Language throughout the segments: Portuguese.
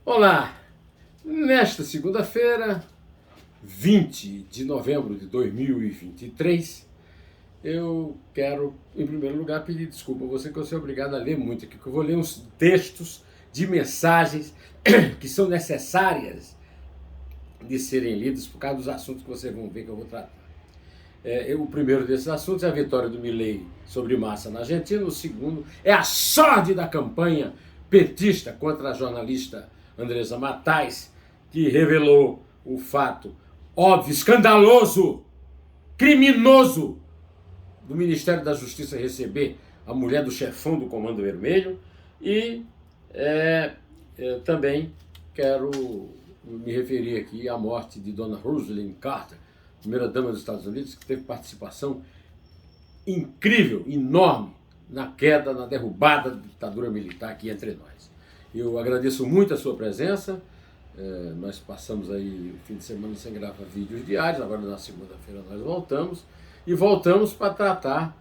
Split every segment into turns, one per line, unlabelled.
Olá! Nesta segunda-feira, 20 de novembro de 2023, eu quero, em primeiro lugar, pedir desculpa a você que eu sou obrigado a ler muito aqui, porque eu vou ler uns textos de mensagens que são necessárias de serem lidos por causa dos assuntos que vocês vão ver que eu vou tratar. O primeiro desses assuntos é a vitória do Milei sobre Massa na Argentina. O segundo é a sórdida campanha petista contra a jornalista Andressa Matais, que revelou o fato óbvio, escandaloso, criminoso do Ministério da Justiça receber a mulher do chefão do Comando Vermelho. E também quero me referir aqui à morte de Dona Rosalynn Carter, primeira-dama dos Estados Unidos, que teve participação incrível, enorme, na queda, na derrubada da ditadura militar aqui entre nós. Eu agradeço muito a sua presença. Nós passamos aí o fim de semana sem gravar vídeos diários, agora na segunda-feira nós voltamos, e voltamos para tratar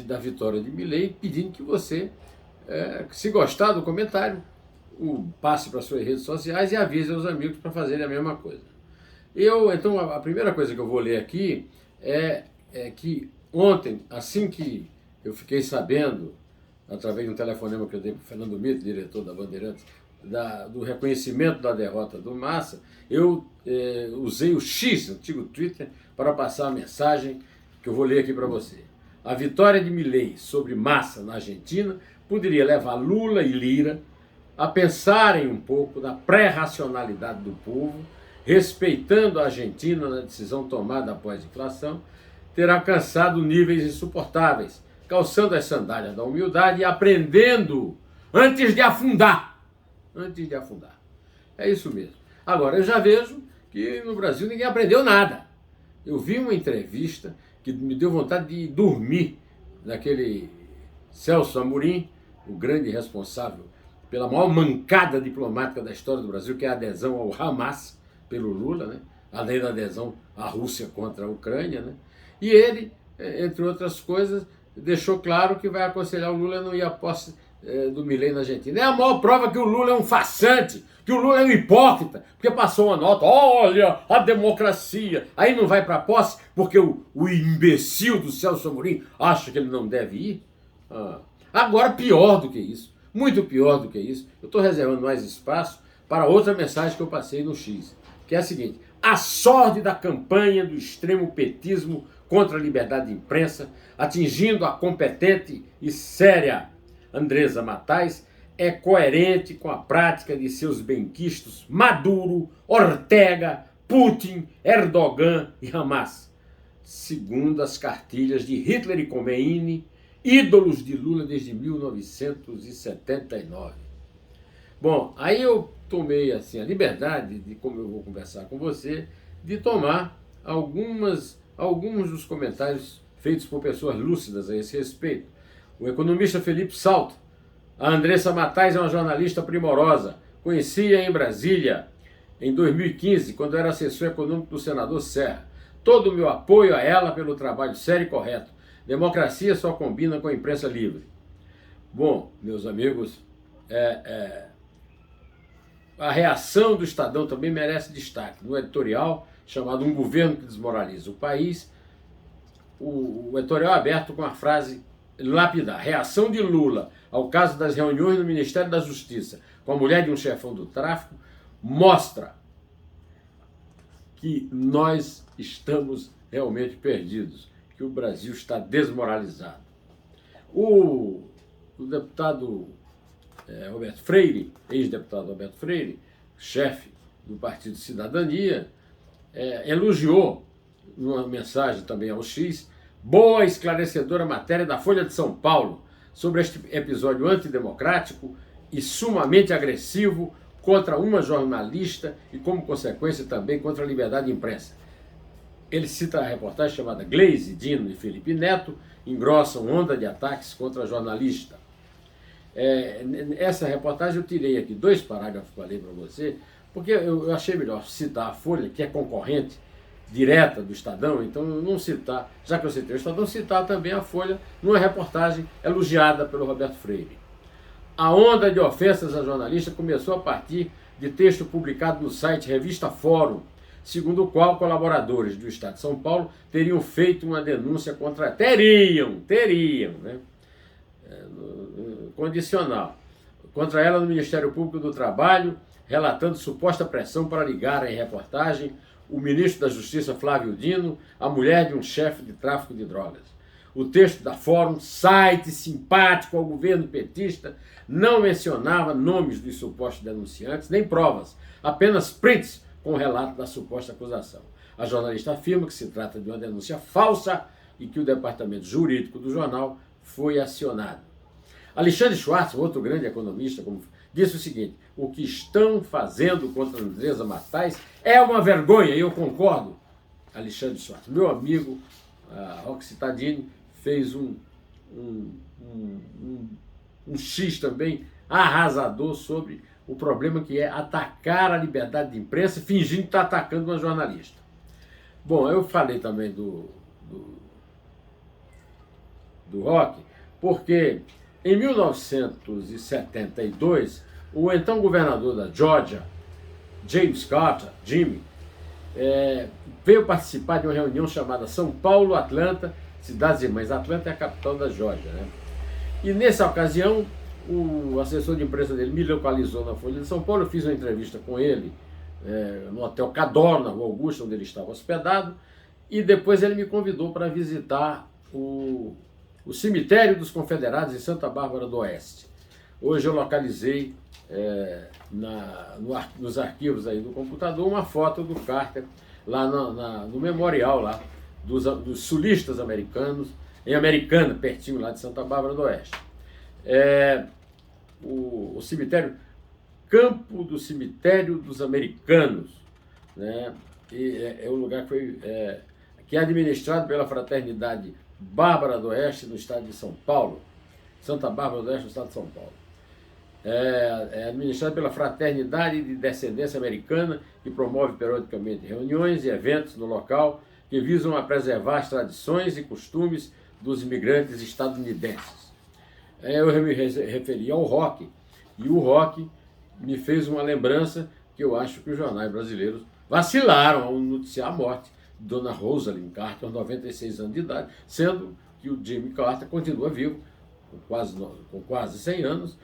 da vitória de Milei, pedindo que você, se gostar do comentário, passe para suas redes sociais e avise aos amigos para fazerem a mesma coisa. Então, a primeira coisa que eu vou ler aqui é que ontem, assim que eu fiquei sabendo, através de um telefonema que eu dei para o Fernando Mito, diretor da Bandeirantes, do reconhecimento da derrota do Massa, eu usei o X, antigo Twitter, para passar a mensagem que eu vou ler aqui para você. A vitória de Milei sobre Massa na Argentina poderia levar Lula e Lira a pensarem um pouco na pré-racionalidade do povo, respeitando a Argentina na decisão tomada após a inflação, ter alcançado níveis insuportáveis, calçando as sandálias da humildade e aprendendo antes de afundar. Antes de afundar. É isso mesmo. Agora, eu já vejo que no Brasil ninguém aprendeu nada. Eu vi uma entrevista que me deu vontade de dormir daquele Celso Amorim, o grande responsável pela maior mancada diplomática da história do Brasil, que é a adesão ao Hamas pelo Lula, né? Além da adesão à Rússia contra a Ucrânia, né? E ele, entre outras coisas, deixou claro que vai aconselhar o Lula a não ir à posse do Milei na Argentina. É a maior prova que o Lula é um farsante, que o Lula é um hipócrita, porque passou uma nota, olha, a democracia, aí não vai para a posse porque o imbecil do Celso Amorim acha que ele não deve ir. Agora, pior do que isso, muito pior do que isso, eu estou reservando mais espaço para outra mensagem que eu passei no X, que é a seguinte: a sórdida campanha do extremo petismo contra a liberdade de imprensa, atingindo a competente e séria Andressa Matais, é coerente com a prática de seus benquistos Maduro, Ortega, Putin, Erdogan e Hamas, segundo as cartilhas de Hitler e Khomeini, ídolos de Lula desde 1979. Bom, aí eu tomei assim a liberdade, de como eu vou conversar com você, de tomar alguns dos comentários feitos por pessoas lúcidas a esse respeito. O economista Felipe Salto: a Andressa Matais é uma jornalista primorosa, conhecia em Brasília em 2015, quando era assessor econômico do senador Serra. Todo o meu apoio a ela pelo trabalho sério e correto. Democracia só combina com a imprensa livre. Bom, meus amigos, a reação do Estadão também merece destaque. No editorial chamado Um Governo que Desmoraliza o País, o editorial é aberto com a frase lapidar: reação de Lula ao caso das reuniões no Ministério da Justiça com a mulher de um chefão do tráfico mostra que nós estamos realmente perdidos, que o Brasil está desmoralizado. O deputado Roberto Freire, ex-deputado Roberto Freire, chefe do Partido Cidadania, elogiou, numa mensagem também ao X, boa e esclarecedora matéria da Folha de São Paulo sobre este episódio antidemocrático e sumamente agressivo contra uma jornalista e, como consequência, também contra a liberdade de imprensa. Ele cita a reportagem chamada Gleisi, Dino e Felipe Neto engrossam onda de ataques contra a jornalista. Essa reportagem eu tirei aqui 2 parágrafos para ler para você, porque eu achei melhor citar a Folha, que é concorrente direta do Estadão, então não citar, já que eu citei o Estadão, citar também a Folha numa reportagem elogiada pelo Roberto Freire. A onda de ofensas a jornalista começou a partir de texto publicado no site Revista Fórum, segundo o qual colaboradores do Estado de São Paulo teriam feito uma denúncia contra... Teriam, né? Condicional. Contra ela no Ministério Público do Trabalho, relatando suposta pressão para ligar em reportagem o ministro da Justiça, Flávio Dino, a mulher de um chefe de tráfico de drogas. O texto da Fórum, site simpático ao governo petista, não mencionava nomes dos supostos denunciantes, nem provas, apenas prints com o relato da suposta acusação. A jornalista afirma que se trata de uma denúncia falsa e que o departamento jurídico do jornal foi acionado. Alexandre Schwartz, outro grande economista, disse o seguinte: o que estão fazendo contra a Andresa Matais é uma vergonha, e eu concordo. Alexandre Schwartz, meu amigo Roque Tadini, fez um X também arrasador sobre o problema que é atacar a liberdade de imprensa fingindo que está atacando uma jornalista. Bom, eu falei também do Roque, porque em 1972, o então governador da Geórgia, James Carter, Jimmy, veio participar de uma reunião chamada São Paulo, Atlanta, Cidades Irmãs. Atlanta é a capital da Geórgia, né? E nessa ocasião, o assessor de imprensa dele me localizou na Folha de São Paulo. Eu fiz uma entrevista com ele no Hotel Cador, na Rua Augusta, onde ele estava hospedado, e depois ele me convidou para visitar o cemitério dos Confederados em Santa Bárbara do Oeste. Hoje eu localizei nos arquivos aí do computador uma foto do Carter lá no memorial lá dos sulistas americanos, em Americana, pertinho lá de Santa Bárbara do Oeste. O cemitério, Campo do Cemitério dos Americanos, né? E é um lugar que é administrado pela Fraternidade Bárbara do Oeste, no estado de São Paulo. Santa Bárbara do Oeste, no estado de São Paulo. É administrado pela Fraternidade de Descendência Americana, que promove periodicamente reuniões e eventos no local que visam a preservar as tradições e costumes dos imigrantes estadunidenses. Eu me referi ao Roque, e o Roque me fez uma lembrança que eu acho que os jornais brasileiros vacilaram ao noticiar a morte de Dona Rosalind Carter, aos 96 anos de idade, sendo que o Jimmy Carter continua vivo, com quase 100 anos,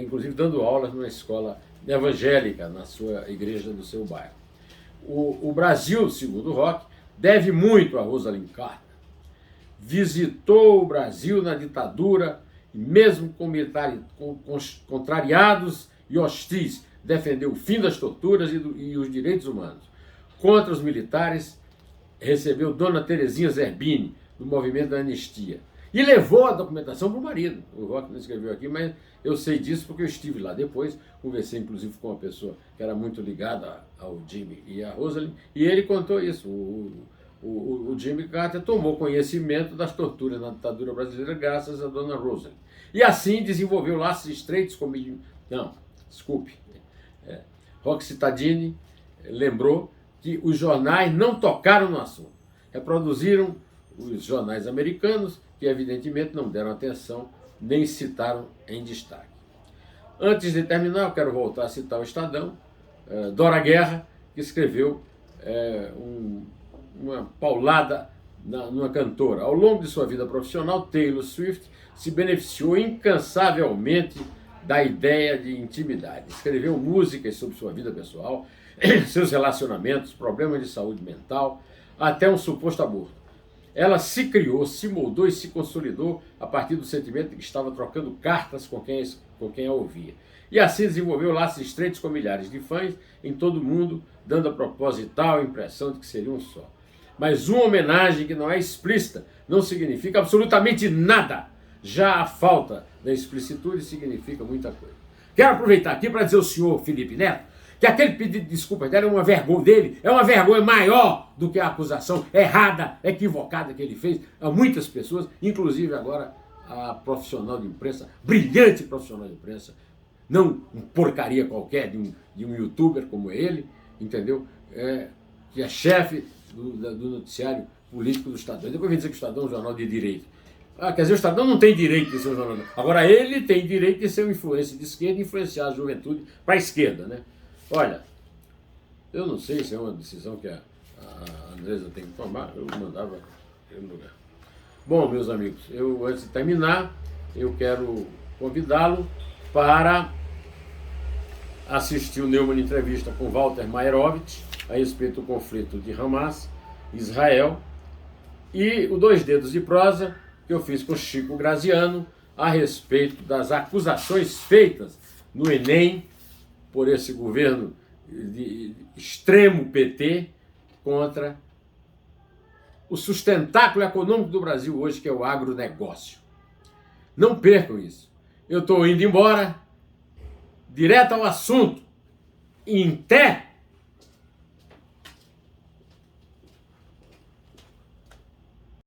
inclusive dando aulas numa escola evangélica na sua igreja do seu bairro. O Brasil, segundo o Roque, deve muito a Rosalind Carter. Visitou o Brasil na ditadura e mesmo contrariados e hostis, defendeu o fim das torturas e os direitos humanos. Contra os militares, recebeu Dona Terezinha Zerbini, do movimento da anistia. E levou a documentação para o marido. O Roque não escreveu aqui, mas eu sei disso porque eu estive lá depois, conversei inclusive com uma pessoa que era muito ligada ao Jimmy e à Rosalind, e ele contou isso. O Jimmy Carter tomou conhecimento das torturas na ditadura brasileira graças a Dona Rosalind. E assim desenvolveu laços estreitos com... Roque Cittadini lembrou que os jornais não tocaram no assunto. Reproduziram os jornais americanos, que evidentemente não deram atenção, nem citaram em destaque. Antes de terminar, eu quero voltar a citar o Estadão, Dora Guerra, que escreveu uma paulada numa cantora. Ao longo de sua vida profissional, Taylor Swift se beneficiou incansavelmente da ideia de intimidade. Escreveu músicas sobre sua vida pessoal, seus relacionamentos, problemas de saúde mental, até um suposto aborto. Ela se criou, se moldou e se consolidou a partir do sentimento de que estava trocando cartas com quem a ouvia. E assim desenvolveu laços estreitos com milhares de fãs em todo o mundo, dando a proposital impressão de que seria um só. Mas uma homenagem que não é explícita não significa absolutamente nada. Já a falta da explicitude significa muita coisa. Quero aproveitar aqui para dizer ao senhor Felipe Neto que aquele pedido de desculpa dele é uma vergonha maior do que a acusação errada, equivocada que ele fez a muitas pessoas, inclusive agora a profissional de imprensa, brilhante profissional de imprensa, não um porcaria qualquer de um youtuber como ele, entendeu? Que é chefe do noticiário político do Estadão. Depois vem dizer que o Estadão é um jornal de direito. Quer dizer, o Estadão não tem direito de ser um jornal. Agora ele tem direito de ser uma influência de esquerda e influenciar a juventude para a esquerda, né? Olha, eu não sei se é uma decisão que a Andresa tem que tomar, eu mandava no lugar. Bom, meus amigos, antes de terminar, eu quero convidá-lo para assistir o Neumann Entrevista com Walter Mairovitch a respeito do conflito de Hamas, Israel, e o Dois Dedos de Prosa, que eu fiz com Chico Graziano, a respeito das acusações feitas no Enem por esse governo de extremo PT contra o sustentáculo econômico do Brasil hoje, que é o agronegócio. Não percam isso. Eu estou indo embora, direto ao assunto. Em té